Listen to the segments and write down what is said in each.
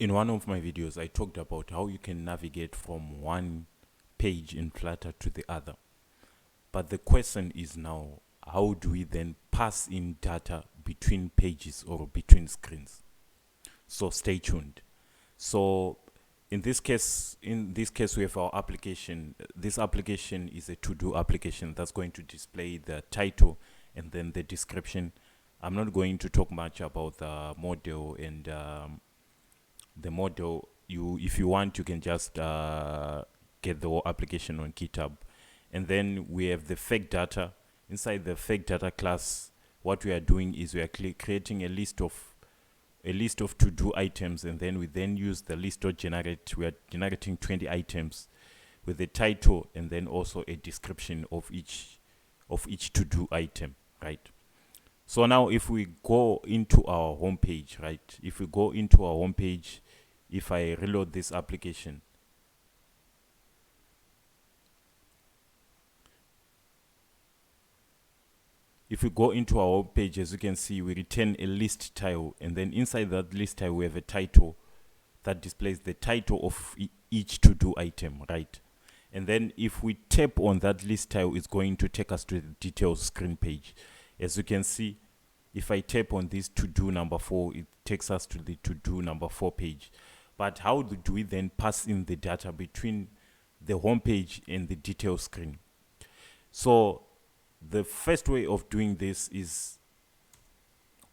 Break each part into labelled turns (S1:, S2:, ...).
S1: In one of my videos, I talked about how you can navigate from one page in Flutter to the other. But the question is now, how do we then pass in data between pages or between screens? So stay tuned. So in this case, we have our application. This application is a to-do application that's going to display the title and then the description. I'm not going to talk much about the model and the model. If you want, you can just get the whole application on GitHub. And then we have the fake data. Inside the fake data class, what we are doing is we are creating a list of to-do items, and then we use the list.generate. We are generating 20 items with the title and then also a description of each to-do item, right? So now if we go into our home page, right? If we go into our home page, if I reload this application, if we go into our home page, as you can see, we return a list tile, and then inside that list tile we have a title that displays the title of each to-do item, right? And then if we tap on that list tile, it's going to take us to the details screen page. As you can see, if I tap on this to-do number 4, it takes us to the to-do number 4 page. But how do we then pass in the data between the home page and the details screen? So the first way of doing this is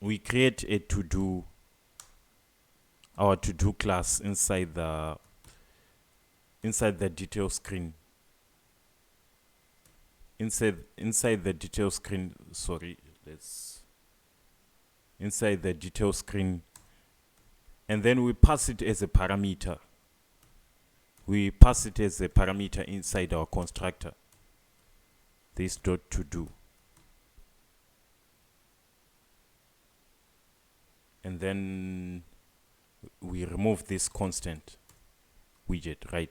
S1: we create a our to-do class inside the detail screen. Inside the detail screen, inside the detail screen, and then we pass it as a parameter. We pass it as a parameter inside our constructor. This dot to do, and then we remove this constant widget, right?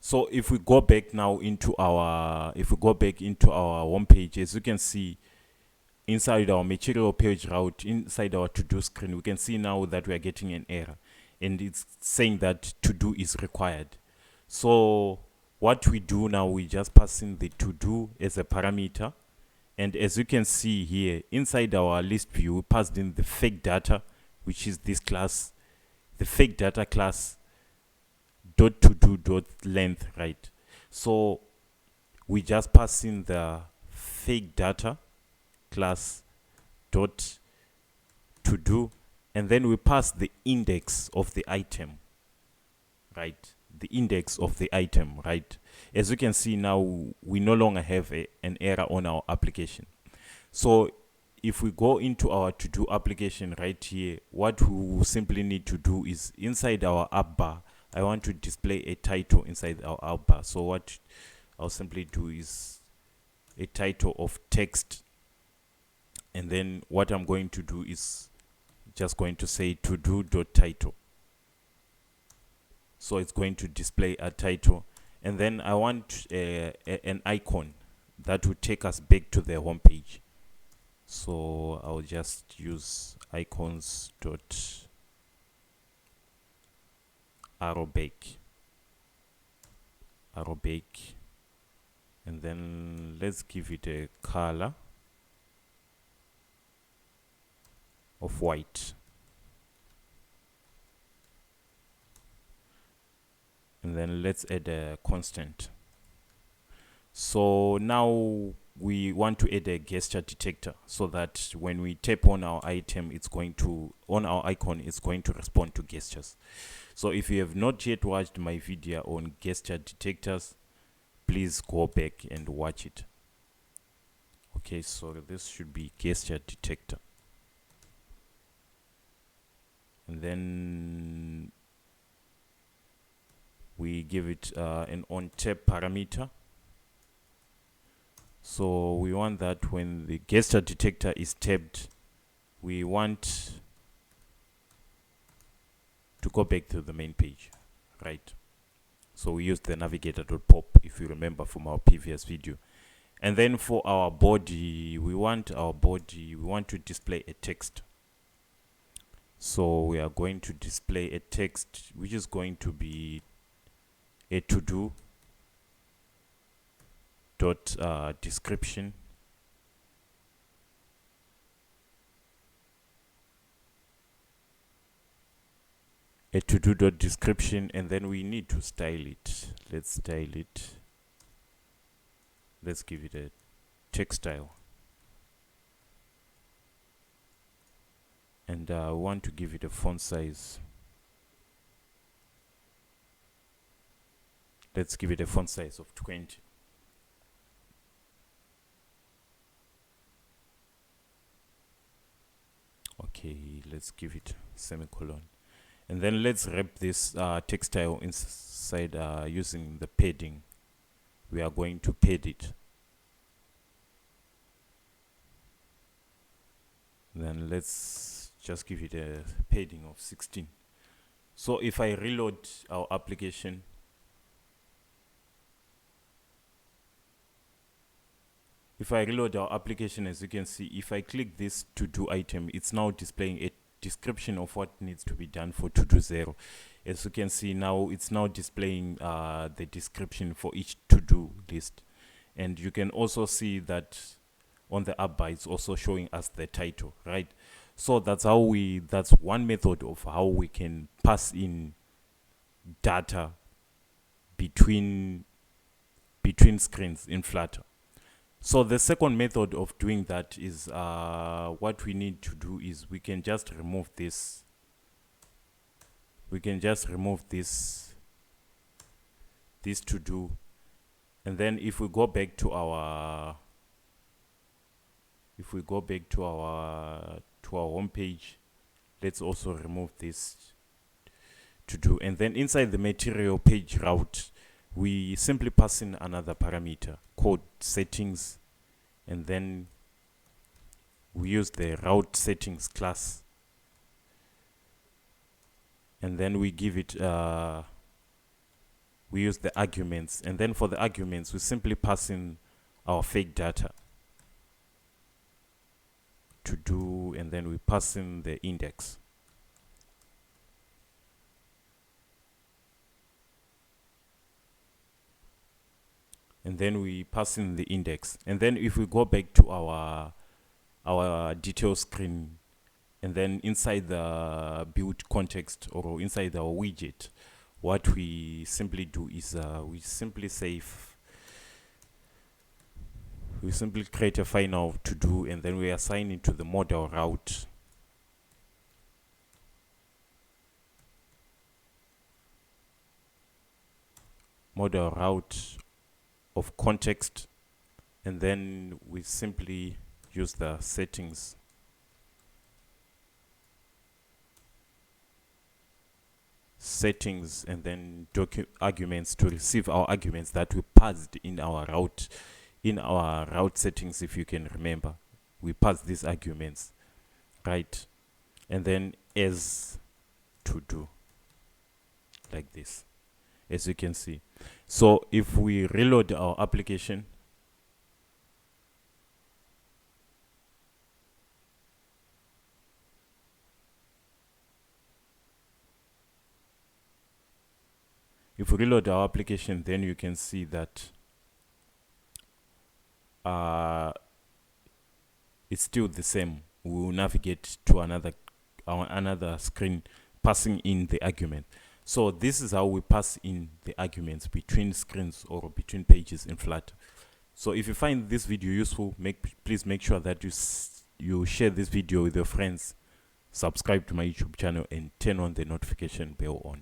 S1: So if we go back now into our home page, as you can see, inside our material page route, inside our to-do screen, we can see now that we are getting an error, and it's saying that to-do is required. So what we do now, we just pass in the to-do as a parameter, and as you can see here, inside our list view, we passed in the fake data, which is this class, the fake data class dot to do dot length, right? So we just pass in the fake data class dot to do, and then we pass the index of the item, right? The index of the item, right? As you can see now, we no longer have an error on our application. So if we go into our to-do application right here, what we will simply need to do is inside our app bar, I want to display a title inside our app bar. So what I'll simply do is a title of text, and then what I'm going to do is just going to say to-do.title. So it's going to display a title, and then I want an icon that will take us back to the home page. So I'll just use icons dot arrow back, and then let's give it a color of white, and then let's add a constant. So now we want to add a gesture detector, so that when we tap on our item, it's going to respond to gestures. So if you have not yet watched my video on gesture detectors, please go back and watch it. Okay, so this should be gesture detector, and then we give it an on tap parameter. So we want that when the gesture detector is tapped, we want to go back to the main page, right? So we use the navigator.pop, if you remember from our previous video. And then for our body, we want to display a text. So we are going to display a text which is going to be a to-do dot description, a to-do dot description, and then we need to style it. Let's style it. Let's give it a text style, and I want to give it a font size. Let's give it a font size of 20. Okay, let's give it semicolon, and then let's wrap this text style inside using the padding. We are going to pad it. Then let's just give it a padding of 16. So if I reload our application, as you can see, if I click this to-do item, it's now displaying a description of what needs to be done for to-do 0. As you can see now, it's now displaying the description for each to-do list. And you can also see that on the app bar, it's also showing us the title, right? So that's one method of how we can pass in data between screens in Flutter. So the second method of doing that is what we need to do is we can just remove this. This to do, and then if we go back to our home page, let's also remove this to do, and then inside the material page route, we simply pass in another parameter called settings, and then we use the route settings class, and then we give it we use the arguments, and then for the arguments we simply pass in our fake data to do, and then we pass in the index. And then we pass in the index, and then if we go back to our detail screen, and then inside the build context or inside our widget, what we simply do is we simply create a final to do, and then we assign it to the model route. Model route of context, and then we simply use the settings. And then arguments to receive our arguments that we passed in our route settings. If you can remember, we pass these arguments, right? And then as to do, like this, as you can see. So if we reload our application, then you can see that it's still the same. We will navigate to another screen, passing in the argument. So this is how we pass in the arguments between screens or between pages in Flutter. So if you find this video useful, please make sure that you share this video with your friends, subscribe to my YouTube channel, and turn on the notification bell on.